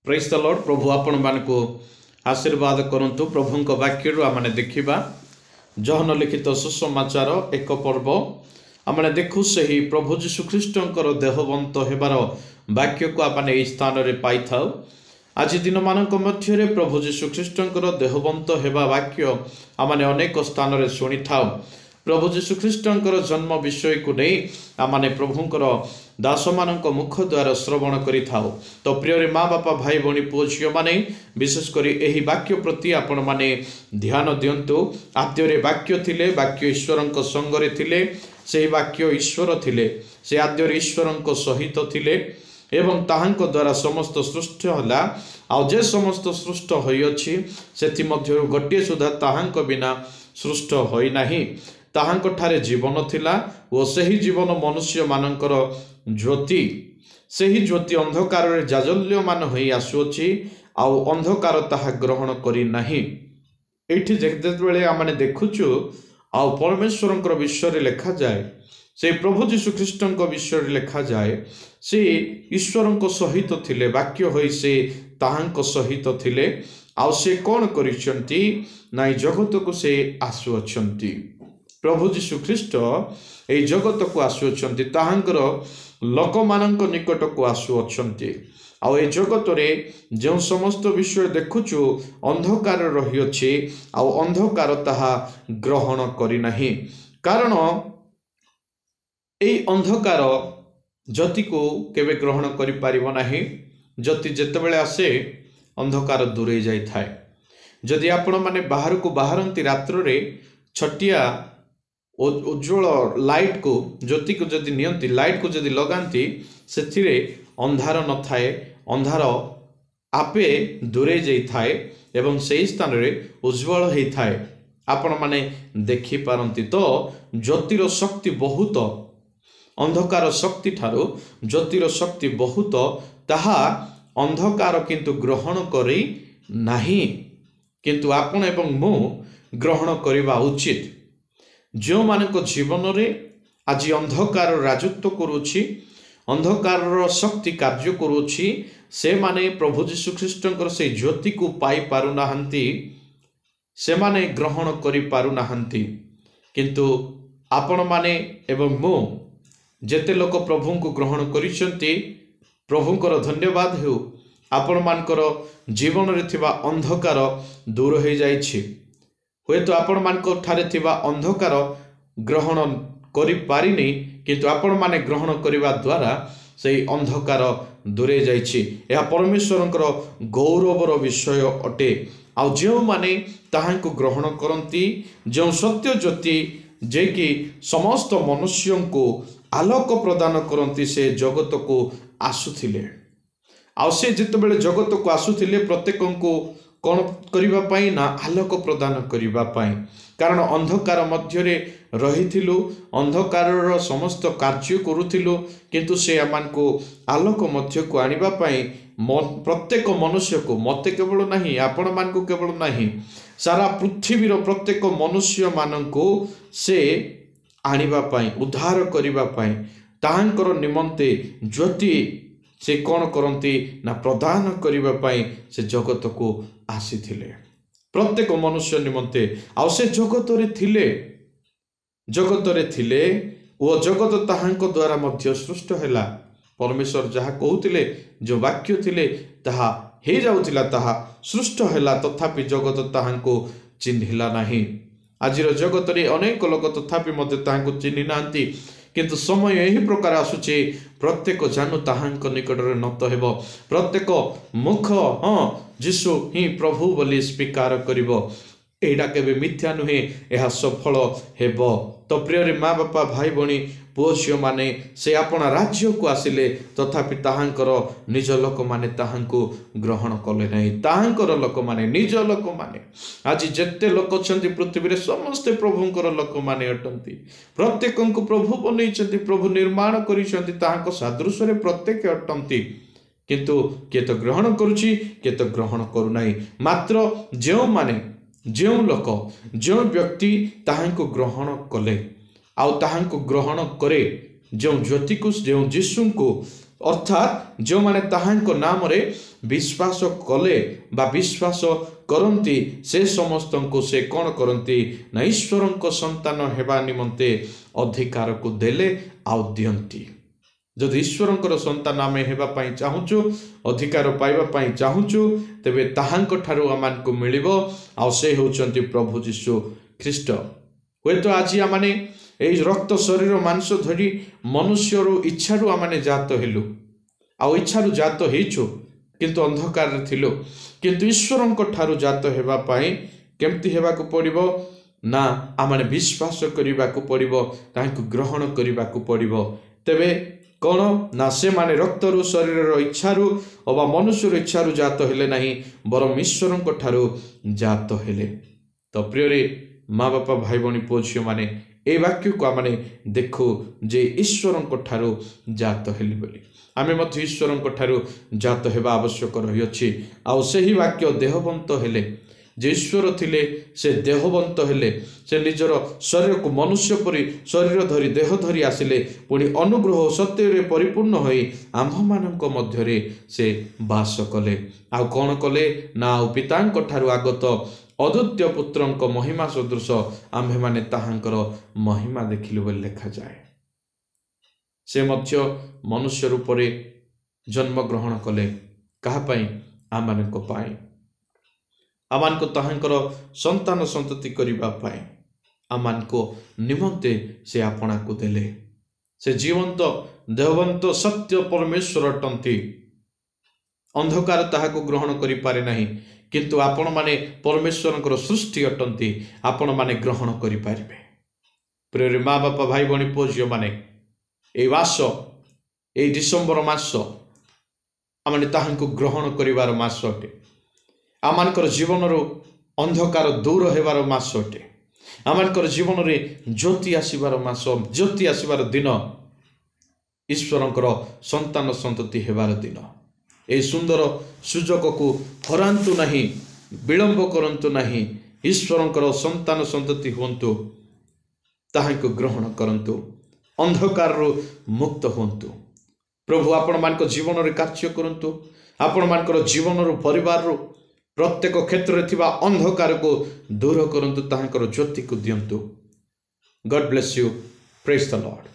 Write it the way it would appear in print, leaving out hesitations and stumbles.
Praise the Lord. प्रभु आपण मानकु आशीर्वाद करंतु। प्रभुंक वाक्यरु आमने देखिबा जहन लिखित सुसमाचार एक पर्व आमने देखु सही प्रभु जीशु ख्रीष्टंकर देहवंत हेबार वाक्य को आमने एई स्थान रे पाई थाउ। आज दिन मानक मध्यरे प्रभु जीशु ख्रीष्टंकर देहवंत हेबा वाक्य आमने अनेक स्थान रे सुनी थाउ। प्रभु जीशु ख्रीष्टंकर जन्म विषय को नहीं आमने प्रभुंकर दास मानक मुख द्वारा श्रवण करि थाउ। तो प्रिय माँ बापा भाई भौणी पुओ झियो माने विशेष करी एही वाक्य प्रति आपण माने ध्यान दियंतु। आद्यरे वाक्य थिले, वाक्य ईश्वरंक संगरे थिले, सेही वाक्य ईश्वर थिले, से आद्यरे ईश्वरंक सहित थिले एवं ताहांक द्वारा समस्त सृष्टि होला। आउ जे समस्त सृष्ट होई अछि सेथि मध्यरु गोटे सुधा ताहांक बिना सृष्ट होई नाही। ताहांक ठारे जीवन थिला ओ सेही जीवन मनुष्य मानकर ज्योति। सेही ज्योति अंधकार रे जाजल्यमान होई आसुछि आउ अंधकार ताहा ग्रहण करी नाही। एठी जेतेबेले आमने देखुछु आउ परमेश्वरंकर विषय रे लेखा जाए, से प्रभु जीशु ख्रीष्टंक विषय रे लेखा जाए, से ईश्वरंक सहित थिले, वाक्य होई से ताहांक सहित थिले। आउ से कोन करिसंती नाई जगत को से आसुअछंती। प्रभु जीशु ख्रीष्ट ए जगत को आसुअछंती, ताहांकर लोक मानक निकट को आसुअछंती। आउ ए जगत रे जो समस्त विषय देखुछु अंधकार रही अछि आउ अंधकार ताहा ग्रहण करी नाही। कारण ए अंधकार जति को केबे ग्रहण करि पारिबो नाही। जति जेतेबेले आसे अंधकार दूरे जाई थाए। जदि आपण माने बाहर को बाहरंती रात्र रे छटिया उज्ज्वल लाइट को ज्योति को जदि नियंती, लाइट को जदि लगाती, सेथिरे अंधार न थाए, अंधार आपे दूरे जाई थाए एवं सेही स्थान रे उज्ज्वल होई थाए। आपण माने देखि पारंती। तो ज्योतिर शक्ति बहुत, अंधकार शक्ति ठारो ज्योतिर शक्ति बहुत, ताहा अंधकार किंतु ग्रहण करी नाही। किंतु आपण एवं मु ग्रहण करिबा उचित। जो मानक जीवन रे आज अंधकार राजत्व करुछि, अंधकार शक्ति कार्य करुछि, से माने प्रभु जीशु ख्रीष्टंकर से ज्योति को पाई पारु नाहंती, से माने ग्रहण करि पारु नाहंती। किंतु आपण माने एवं मु जेते लोक प्रभु को ग्रहण करिसंती, प्रभुंकर धन्यवाद हेउ। आपण मानकर जीवन रे थिबा अंधकार दूर हो जाइछि। हुए तो आपण मानक ठारे थिबा अंधकार ग्रहण करि पारिनी, किंतु आपण माने ग्रहण करिबा द्वारा सेही अंधकार दूरे जाइछि। यह परमेश्वरंकर गौरवर विषय अटे। आउ जो माने ताहांको ग्रहण करंती, जो सत्य ज्योति जे कि समस्त मनुष्यों को आलोक प्रदान करंती, से जगत को आसुथिले। आउ से जितेबेले जगत को आसुथिले प्रत्येकों को कौन करिबा पाई ना आलोक प्रदान करिबा पाई। कारण अंधकार मध्यरे रहिथिलु, अंधकारर समस्त कार्य करुथिलु, किंतु से आमानको आलोक मध्य को आनिबा पाई प्रत्येक मनुष्य को, मते केवल नहीं, आपण मानको केवल नहीं, सारा पृथ्वीर प्रत्येक मनुष्य मानको से आनिबा पाई, उद्धार करिबा पाई, ताहांकर निमंते ज्योति से कौन करती ना प्रदान करिबा पाई से जगत को आसीथिले। प्रत्येक मनुष्य निमंते। आउ से जगत रे थिले, जगत रे थिले ओ जगत ताहांक द्वारा मध्य सृष्ट हैला। परमेश्वर जहा कहउतिले, जो वाक्य थिले ताहा हे जाउतिला, ताहा सृष्ट हैला, तथापि जगत ताहांको चिन्हिला नाही। आजिर जगत रे अनेक लोक तथापि मते ताहांको चिन्हि नांती। किंतु समय यही प्रकार आसुचे, प्रत्येक जानू ताहांक निकट रे नत हेबो, प्रत्येक मुख हाँ जीशु ही प्रभु बोली स्वीकार करिबो। एटा केबे मिथ्या नुहे, यह सफल हेबो। तो प्रिय माँ बापा भाई भौणी पुओ झियो माने से आपना राज्य को आसिले, तथापि ताहांकर निज लोक माने ताहांको ग्रहण कले नहीं। ताहांकर लोक माने, निज लोक माने, आज जेते लोक अछंती पृथ्वी रे समस्त प्रभुंकर लोक माने अटंती। प्रत्येक को प्रभु बनैछंती, प्रभु निर्माण करिसंती, ताहांको सादृश्य रे प्रत्येक अटंती। किंतु के तो ग्रहण करुछि, के तो ग्रहण करू नाही। मात्र जो माने, जो लोक, जो व्यक्ति ताहांको ग्रहण कले, आउ ताहांको ग्रहण करे, जो ज्योति को, जो जीशु को अर्थात जो माने ताहांको नाम रे विश्वास कले बा विश्वास करती से समस्त को से कौन करती ना ईश्वर को संतान हेबा निमंते अधिकार को देले आउ दियंती। जदि ईश्वर संतान आम होगापी चाहूँ अधिकार पाइबापी चाहूँ तेबे ताहांको ठारू आमान को मिलिबो आउ से होउचंती प्रभु यीशु ख्रीष्ट। हुए तो आज आमाने एई रक्त शरीर मांस धरी मनुष्यर इच्छारू आमाने जात हेलु आउ इच्छारू जात हेइछु किंतु अंधकार रे थिलु किंतु ईश्वर ठारू जात हेबापी केमती हेबाकु पड़िबो ना आमाने विश्वास करिबाकु पड़िबो ताहांकु ग्रहण करिबाकु पड़िबो। तेबे कौन ना से माने रक्तरु शरीर इच्छारू अबा मनुष्यर इच्छारू जात हेले नहीं बरम ईश्वर ठारू जात हेले। तो प्रिय माँ बापा भाई भौणी पुओ झियो माने ए वाक्य को आम देखु जे ईश्वर ठारू जात हेली बोली आमे मध्य ईश्वर ठारू जात हेबा आवश्यक रही। आउ सही वाक्य देहवंत हेले जे ईश्वर थिले से देहवंत हेले से निजर शरीर को मनुष्य परि शरीर धरी देह धरी आसिले पुणी अनुग्रह सत्य रे परिपूर्ण होई आम्भ मानक मध्यरे से वास कले। आउ कौन कले ना आउ पितांक ठारू आगत अद्वितीय पुत्रंक महिमा सदृश आम्भे माने ताहांकर महिमा देखिलु बोली लेखा जाए। से मध्य मनुष्य रूप रे जन्म ग्रहण कले काहापाई आमानक पाई आमान को ताहांकर संतान संतति करिबा पाई आमान को निमंते से आपना को देले। से जीवंत देहवंत सत्य परमेश्वर अटंती अंधकार ताहाको ग्रहण करि पारे नाही किंतु आपण माने परमेश्वरंकर सृष्टि अटंती आपण माने ग्रहण करि पारिबे। प्रिय माँ बापा भाई भौणी पुओ झियो माने ए मास ए डिसेम्बर मास आमने ताहांको ग्रहण करिवार मास अटे आमानकर जीवन अंधकार दूर हेबार मास अटे आमानकर जीवन रे ज्योति आसीबार मास ज्योति आसीबार दिन ईश्वरंकर संतान संतति हेबार दिन। ए सुंदर सुजोग को हरांतु नहीं विलंब करंतु नहीं ईश्वरंकर संतान संतति हुंतु ताहांको ग्रहण करंतु अंधकार मुक्त हुंतु। प्रभु आपण मान जीवन रे कार्य करंतु आपण मान जीवन रो परिवार रो प्रत्येक क्षेत्र में थिबा अंधकार को दूर करंतु ताहांकर ज्योति को दियंतु। God bless you. Praise the Lord.